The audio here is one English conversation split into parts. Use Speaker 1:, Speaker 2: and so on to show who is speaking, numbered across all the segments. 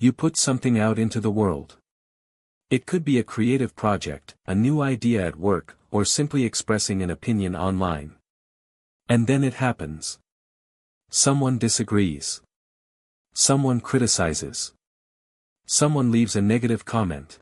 Speaker 1: You put something out into the world. It could be a creative project, a new idea at work, or simply expressing an opinion online. And then it happens. Someone disagrees. Someone criticizes. Someone leaves a negative comment.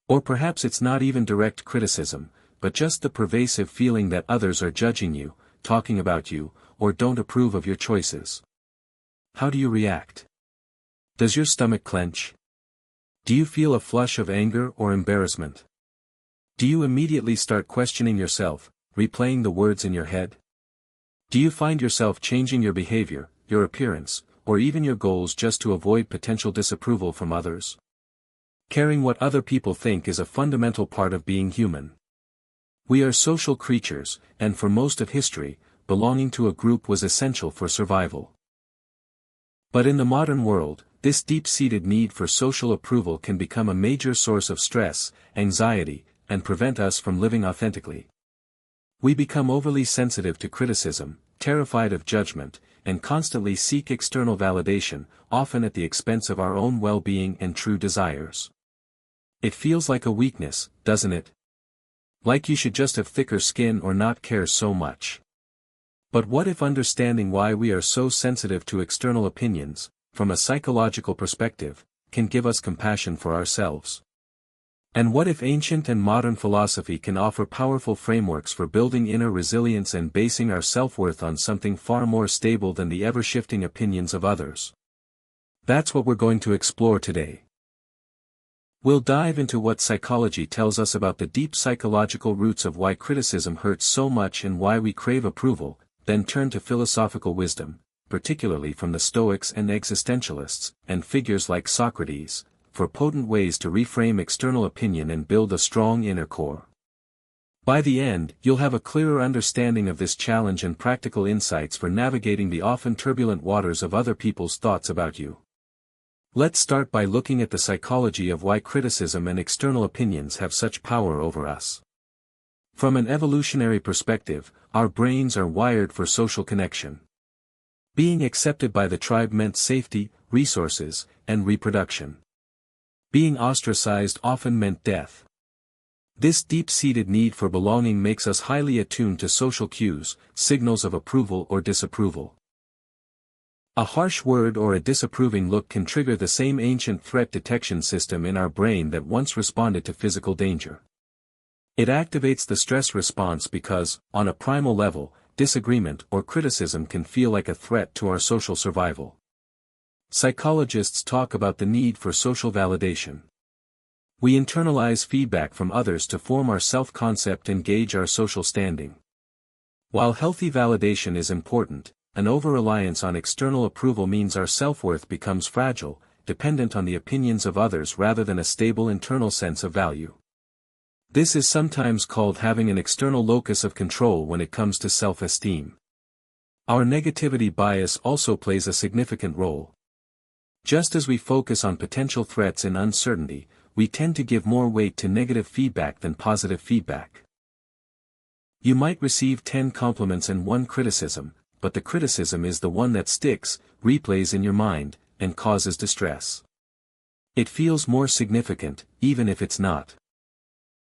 Speaker 1: Or perhaps it's not even direct criticism, but just the pervasive feeling that others are judging you, talking about you, or don't approve of your choices. How do you react? Does your stomach clench? Do you feel a flush of anger or embarrassment? Do you immediately start questioning yourself, replaying the words in your head? Do you find yourself changing your behavior, your appearance, or even your goals just to avoid potential disapproval from others? Caring what other people think is a fundamental part of being human. We are social creatures, and for most of history, belonging to a group was essential for survival. But in the modern world, this deep-seated need for social approval can become a major source of stress, anxiety, and prevent us from living authentically. We become overly sensitive to criticism, terrified of judgment, and constantly seek external validation, often at the expense of our own well-being and true desires. It feels like a weakness, doesn't it? Like you should just have thicker skin or not care so much. But what if understanding why we are so sensitive to external opinions, from a psychological perspective, can give us compassion for ourselves? And what if ancient and modern philosophy can offer powerful frameworks for building inner resilience and basing our self-worth on something far more stable than the ever-shifting opinions of others? That's what we're going to explore today. We'll dive into what psychology tells us about the deep psychological roots of why criticism hurts so much and why we crave approval, then turn to philosophical wisdom, particularly from the Stoics and Existentialists, and figures like Socrates, for potent ways to reframe external opinion and build a strong inner core. By the end, you'll have a clearer understanding of this challenge and practical insights for navigating the often turbulent waters of other people's thoughts about you. Let's start by looking at the psychology of why criticism and external opinions have such power over us. From an evolutionary perspective, our brains are wired for social connection. Being accepted by the tribe meant safety, resources, and reproduction. Being ostracized often meant death. This deep-seated need for belonging makes us highly attuned to social cues, signals of approval or disapproval. A harsh word or a disapproving look can trigger the same ancient threat detection system in our brain that once responded to physical danger. It activates the stress response because, on a primal level, disagreement or criticism can feel like a threat to our social survival. Psychologists talk about the need for social validation. We internalize feedback from others to form our self-concept and gauge our social standing. While healthy validation is important, an over-reliance on external approval means our self-worth becomes fragile, dependent on the opinions of others rather than a stable internal sense of value. This is sometimes called having an external locus of control when it comes to self-esteem. Our negativity bias also plays a significant role. Just as we focus on potential threats and uncertainty, we tend to give more weight to negative feedback than positive feedback. You might receive 10 compliments and 1 criticism, but the criticism is the one that sticks, replays in your mind, and causes distress. It feels more significant, even if it's not.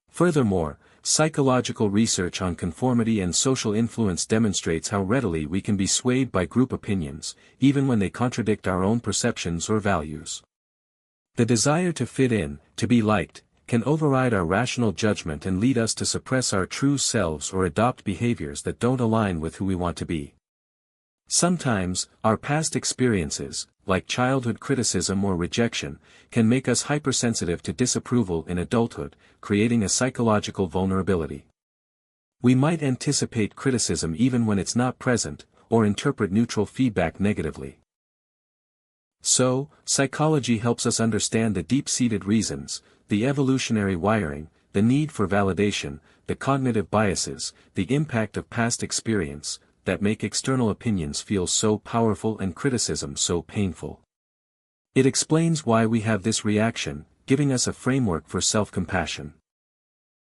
Speaker 1: Furthermore, psychological research on conformity and social influence demonstrates how readily we can be swayed by group opinions, even when they contradict our own perceptions or values. The desire to fit in, to be liked, can override our rational judgment and lead us to suppress our true selves or adopt behaviors that don't align with who we want to be. Sometimes, our past experiences, like childhood criticism or rejection, can make us hypersensitive to disapproval in adulthood, creating a psychological vulnerability. We might anticipate criticism even when it's not present, or interpret neutral feedback negatively. So, psychology helps us understand the deep-seated reasons, the evolutionary wiring, the need for validation, the cognitive biases, the impact of past experience, that make external opinions feel so powerful and criticism so painful. It explains why we have this reaction, giving us a framework for self-compassion.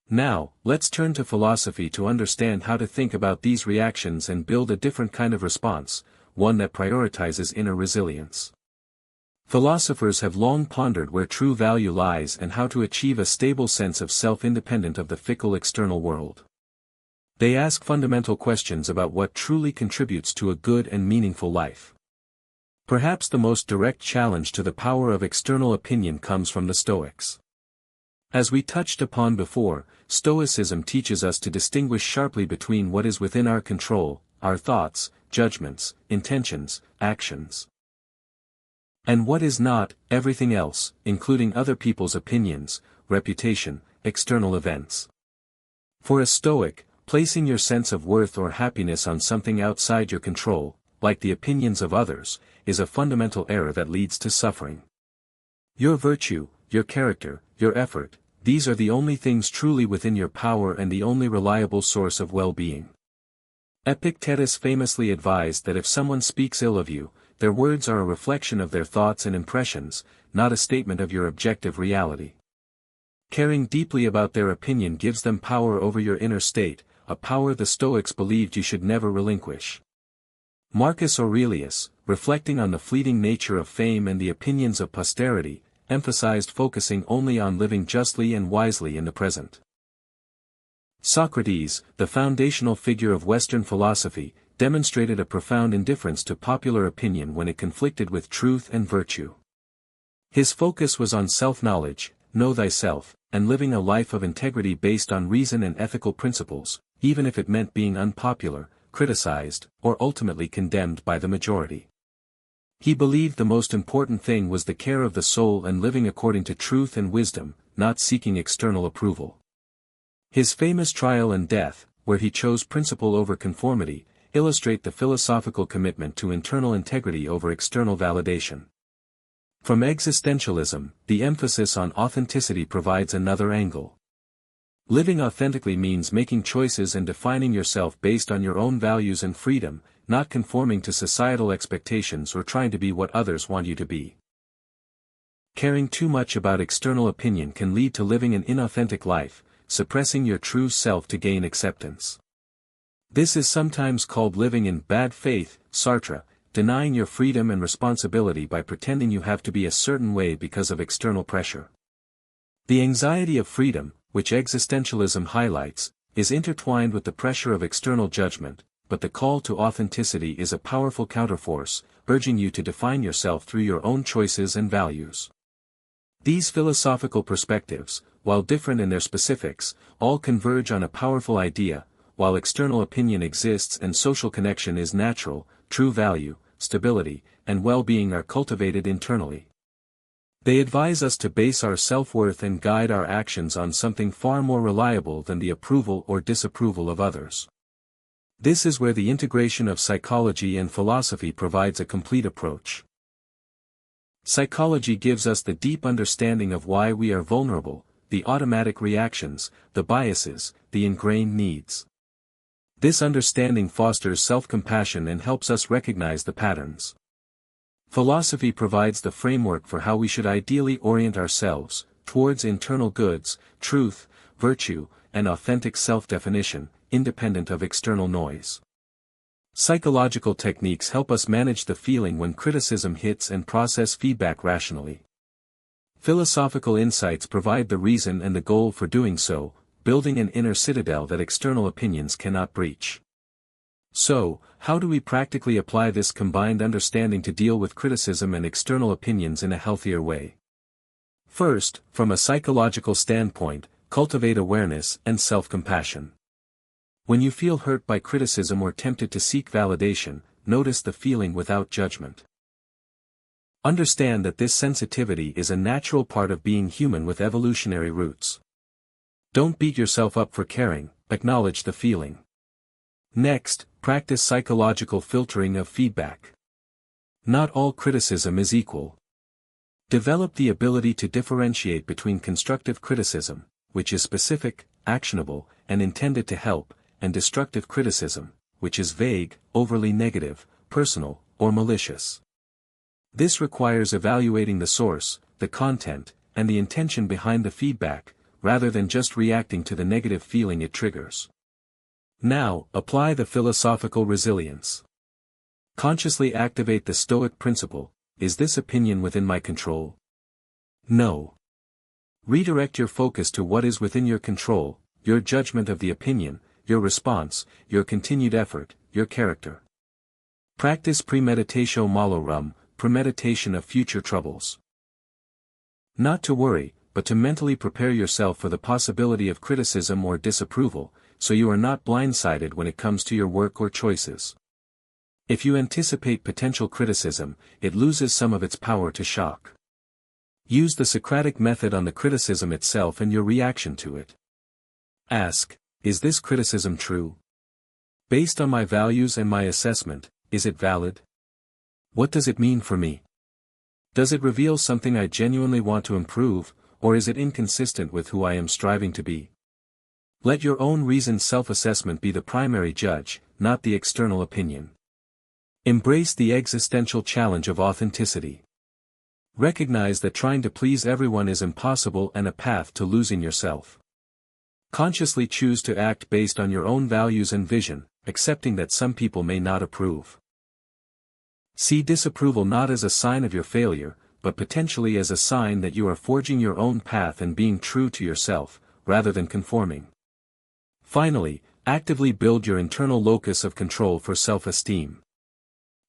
Speaker 1: Now, let's turn to philosophy to understand how to think about these reactions and build a different kind of response, one that prioritizes inner resilience. Philosophers have long pondered where true value lies and how to achieve a stable sense of self independent of the fickle external world. They ask fundamental questions about what truly contributes to a good and meaningful life. Perhaps the most direct challenge to the power of external opinion comes from the Stoics. As we touched upon before, Stoicism teaches us to distinguish sharply between what is within our control, our thoughts, judgments, intentions, actions, and what is not, everything else, including other people's opinions, reputation, external events. For a Stoic, placing your sense of worth or happiness on something outside your control, like the opinions of others, is a fundamental error that leads to suffering. Your virtue, your character, your effort, these are the only things truly within your power and the only reliable source of well-being. Epictetus famously advised that if someone speaks ill of you, their words are a reflection of their thoughts and impressions, not a statement of your objective reality. Caring deeply about their opinion gives them power over your inner state, a power the Stoics believed you should never relinquish. Marcus Aurelius, reflecting on the fleeting nature of fame and the opinions of posterity, emphasized focusing only on living justly and wisely in the present. Socrates, the foundational figure of Western philosophy, demonstrated a profound indifference to popular opinion when it conflicted with truth and virtue. His focus was on self-knowledge, know thyself, and living a life of integrity based on reason and ethical principles, even if it meant being unpopular, criticized, or ultimately condemned by the majority. He believed the most important thing was the care of the soul and living according to truth and wisdom, not seeking external approval. His famous Trial and Death, where he chose principle over conformity, illustrate the philosophical commitment to internal integrity over external validation. From existentialism, the emphasis on authenticity provides another angle. Living authentically means making choices and defining yourself based on your own values and freedom, not conforming to societal expectations or trying to be what others want you to be. Caring too much about external opinion can lead to living an inauthentic life, suppressing your true self to gain acceptance. This is sometimes called living in bad faith, Sartre, denying your freedom and responsibility by pretending you have to be a certain way because of external pressure. The anxiety of freedom, which existentialism highlights, is intertwined with the pressure of external judgment, but the call to authenticity is a powerful counterforce, urging you to define yourself through your own choices and values. These philosophical perspectives, while different in their specifics, all converge on a powerful idea: while external opinion exists and social connection is natural, true value, stability, and well-being are cultivated internally. They advise us to base our self-worth and guide our actions on something far more reliable than the approval or disapproval of others. This is where the integration of psychology and philosophy provides a complete approach. Psychology gives us the deep understanding of why we are vulnerable, the automatic reactions, the biases, the ingrained needs. This understanding fosters self-compassion and helps us recognize the patterns. Philosophy provides the framework for how we should ideally orient ourselves towards internal goods, truth, virtue, and authentic self-definition, independent of external noise. Psychological techniques help us manage the feeling when criticism hits and process feedback rationally. Philosophical insights provide the reason and the goal for doing so, building an inner citadel that external opinions cannot breach. So, how do we practically apply this combined understanding to deal with criticism and external opinions in a healthier way? First, from a psychological standpoint, cultivate awareness and self-compassion. When you feel hurt by criticism or tempted to seek validation, notice the feeling without judgment. Understand that this sensitivity is a natural part of being human with evolutionary roots. Don't beat yourself up for caring, acknowledge the feeling. Next, practice psychological filtering of feedback. Not all criticism is equal. Develop the ability to differentiate between constructive criticism, which is specific, actionable, and intended to help, and destructive criticism, which is vague, overly negative, personal, or malicious. This requires evaluating the source, the content, and the intention behind the feedback, rather than just reacting to the negative feeling it triggers. Now, apply the philosophical resilience. Consciously activate the Stoic principle: is this opinion within my control? No. Redirect your focus to what is within your control, your judgment of the opinion, your response, your continued effort, your character. Practice premeditatio malorum, premeditation of future troubles. Not to worry, but to mentally prepare yourself for the possibility of criticism or disapproval, so you are not blindsided when it comes to your work or choices. If you anticipate potential criticism, it loses some of its power to shock. Use the Socratic method on the criticism itself and your reaction to it. Ask, is this criticism true? Based on my values and my assessment, is it valid? What does it mean for me? Does it reveal something I genuinely want to improve, or is it inconsistent with who I am striving to be? Let your own reasoned self-assessment be the primary judge, not the external opinion. Embrace the existential challenge of authenticity. Recognize that trying to please everyone is impossible and a path to losing yourself. Consciously choose to act based on your own values and vision, accepting that some people may not approve. See disapproval not as a sign of your failure, but potentially as a sign that you are forging your own path and being true to yourself, rather than conforming. Finally, actively build your internal locus of control for self-esteem.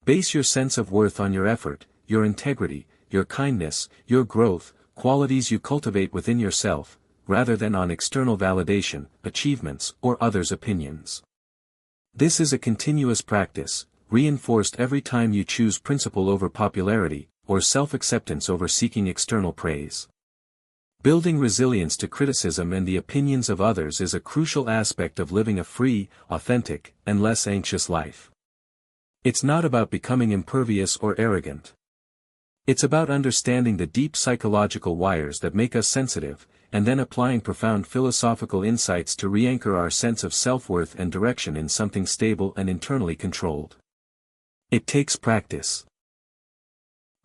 Speaker 1: Base your sense of worth on your effort, your integrity, your kindness, your growth, qualities you cultivate within yourself, rather than on external validation, achievements, or others' opinions. This is a continuous practice, reinforced every time you choose principle over popularity, or self-acceptance over seeking external praise. Building resilience to criticism and the opinions of others is a crucial aspect of living a free, authentic, and less anxious life. It's not about becoming impervious or arrogant. It's about understanding the deep psychological wires that make us sensitive, and then applying profound philosophical insights to re-anchor our sense of self-worth and direction in something stable and internally controlled. It takes practice.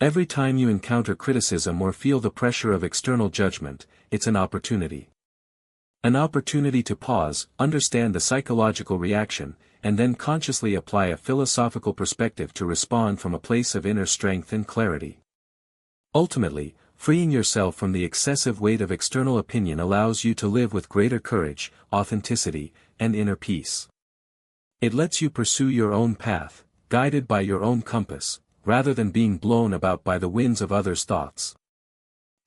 Speaker 1: Every time you encounter criticism or feel the pressure of external judgment, it's an opportunity. An opportunity to pause, understand the psychological reaction, and then consciously apply a philosophical perspective to respond from a place of inner strength and clarity. Ultimately, freeing yourself from the excessive weight of external opinion allows you to live with greater courage, authenticity, and inner peace. It lets you pursue your own path, guided by your own compass, rather than being blown about by the winds of others' thoughts.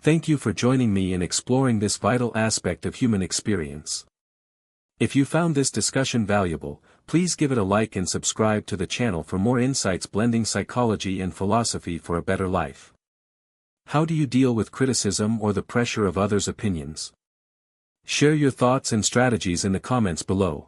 Speaker 1: Thank you for joining me in exploring this vital aspect of human experience. If you found this discussion valuable, please give it a like and subscribe to the channel for more insights blending psychology and philosophy for a better life. How do you deal with criticism or the pressure of others' opinions? Share your thoughts and strategies in the comments below.